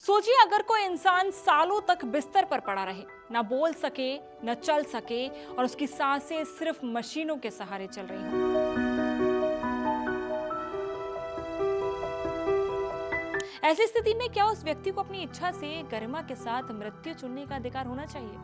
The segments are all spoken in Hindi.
सोचिए अगर कोई इंसान सालों तक बिस्तर पर पड़ा रहे, ना बोल सके, न चल सके और उसकी सांसें सिर्फ मशीनों के सहारे चल रही हों। ऐसी स्थिति में क्या उस व्यक्ति को अपनी इच्छा से गरिमा के साथ मृत्यु चुनने का अधिकार होना चाहिए?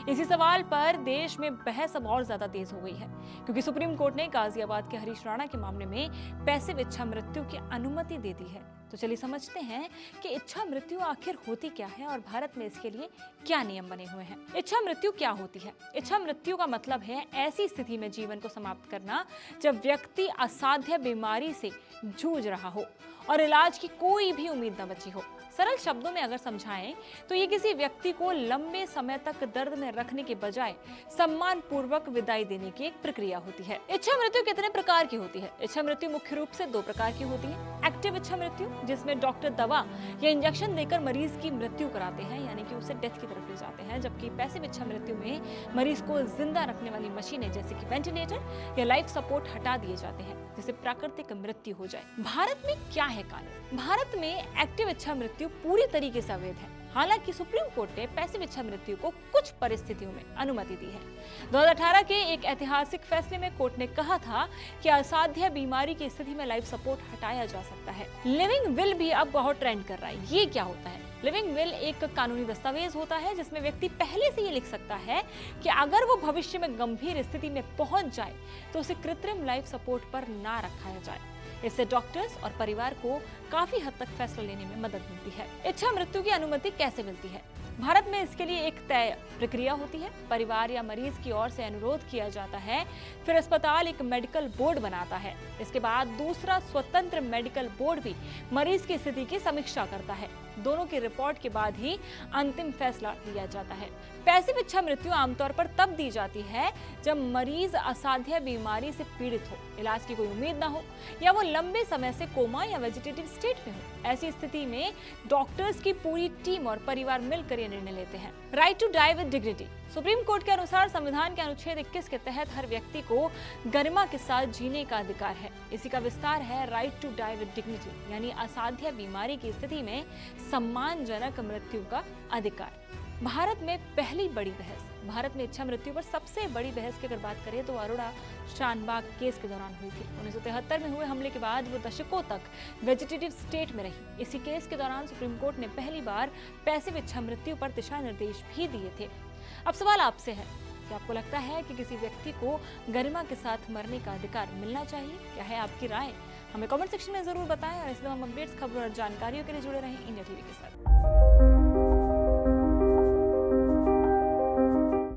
इसी सवाल पर देश में बहस अब और ज्यादा तेज हो गई है, क्योंकि सुप्रीम कोर्ट ने गाजियाबाद के हरीश राणा के मामले में पैसिव इच्छा मृत्यु की अनुमति दे दी है। तो चलिए समझते हैं कि इच्छा मृत्यु आखिर होती क्या है और भारत में इसके लिए क्या नियम बने हुए हैं। इच्छा मृत्यु क्या होती है? इच्छा मृत्यु का मतलब है ऐसी स्थिति में जीवन को समाप्त करना जब व्यक्ति असाध्य बीमारी से जूझ रहा हो और इलाज की कोई भी उम्मीद न बची हो। सरल शब्दों में अगर समझाएं तो ये किसी व्यक्ति को लंबे समय तक दर्द में रखने के बजाय सम्मान पूर्वक विदाई देने की एक प्रक्रिया होती है। इच्छा मृत्यु कितने प्रकार की होती है? इच्छा मृत्यु मुख्य रूप से दो प्रकार की होती है। एक्टिव इच्छा मृत्यु, जिसमें डॉक्टर दवा या इंजेक्शन देकर मरीज की मृत्यु कराते हैं, यानी कि उसे डेथ की तरफ ले जाते हैं। जबकि पैसिव इच्छा मृत्यु में मरीज को जिंदा रखने वाली मशीनें जैसे कि वेंटिलेटर या लाइफ सपोर्ट हटा दिए जाते हैं, जिससे प्राकृतिक मृत्यु हो जाए। भारत में क्या है कानून? भारत में एक्टिव इच्छा मृत्यु पूरी तरीके से अवैध है। हालांकि सुप्रीम कोर्ट ने पैसिव इच्छा मृत्यु को कुछ परिस्थितियों में अनुमति दी है। 2018 के एक ऐतिहासिक फैसले में कोर्ट ने कहा था कि असाध्य बीमारी की स्थिति में लाइफ सपोर्ट हटाया जा सकता है। लिविंग विल भी अब बहुत ट्रेंड कर रहा है। ये क्या होता है? लिविंग विल एक कानूनी दस्तावेज होता है जिसमें व्यक्ति पहले से ये लिख सकता है कि अगर वो भविष्य में गंभीर स्थिति में पहुंच जाए तो उसे कृत्रिम लाइफ सपोर्ट पर ना रखाया जाए। इससे डॉक्टर्स और परिवार को काफी हद तक फैसला लेने में मदद मिलती है। इच्छा मृत्यु की अनुमति कैसे मिलती है? भारत में इसके लिए एक तय प्रक्रिया होती है। परिवार या मरीज की ओर से अनुरोध किया जाता है, फिर अस्पताल एक मेडिकल बोर्ड बनाता है। इसके बाद दूसरा स्वतंत्र मेडिकल बोर्ड भी मरीज की स्थिति की समीक्षा करता है। दोनों की रिपोर्ट के बाद ही अंतिम फैसला लिया जाता है। पैसिव इच्छा मृत्यु आमतौर पर तब दी जाती है जब मरीज असाध्य बीमारी से पीड़ित हो, इलाज की कोई उम्मीद ना हो या वो लंबे समय से कोमा या वेजिटेटिव स्टेट में हो। ऐसी स्थिति में डॉक्टर्स की पूरी टीम और परिवार मिलकर ये निर्णय लेते हैं। Right to die with dignity. Supreme court के अनुसार संविधान के अनुच्छेद 21 के तहत हर व्यक्ति को गरिमा के साथ जीने का अधिकार है। इसी का विस्तार है right to die with dignity, यानी असाध्य बीमारी की स्थिति में सम्मानजनक मृत्यु का अधिकार। भारत में पहली बड़ी बहस, भारत में इच्छा मृत्यु पर सबसे बड़ी बहस की अगर बात करें तो अरोड़ा शानबाग केस के दौरान हुई थी। 1973 में हुए हमले के बाद वो दशकों तक वेजिटेटिव स्टेट में रही। इसी केस के दौरान सुप्रीम कोर्ट ने पहली बार पैसिव इच्छा मृत्यु पर दिशा निर्देश भी दिए थे। अब सवाल आपसे है कि आपको लगता है कि किसी व्यक्ति को गरिमा के साथ मरने का अधिकार मिलना चाहिए? क्या है आपकी राय? हमें कमेंट सेक्शन में जरूर बताएं और इस तमाम अपडेट्स, खबरों और जानकारियों के लिए जुड़े रहें इंडिया टीवी के साथ।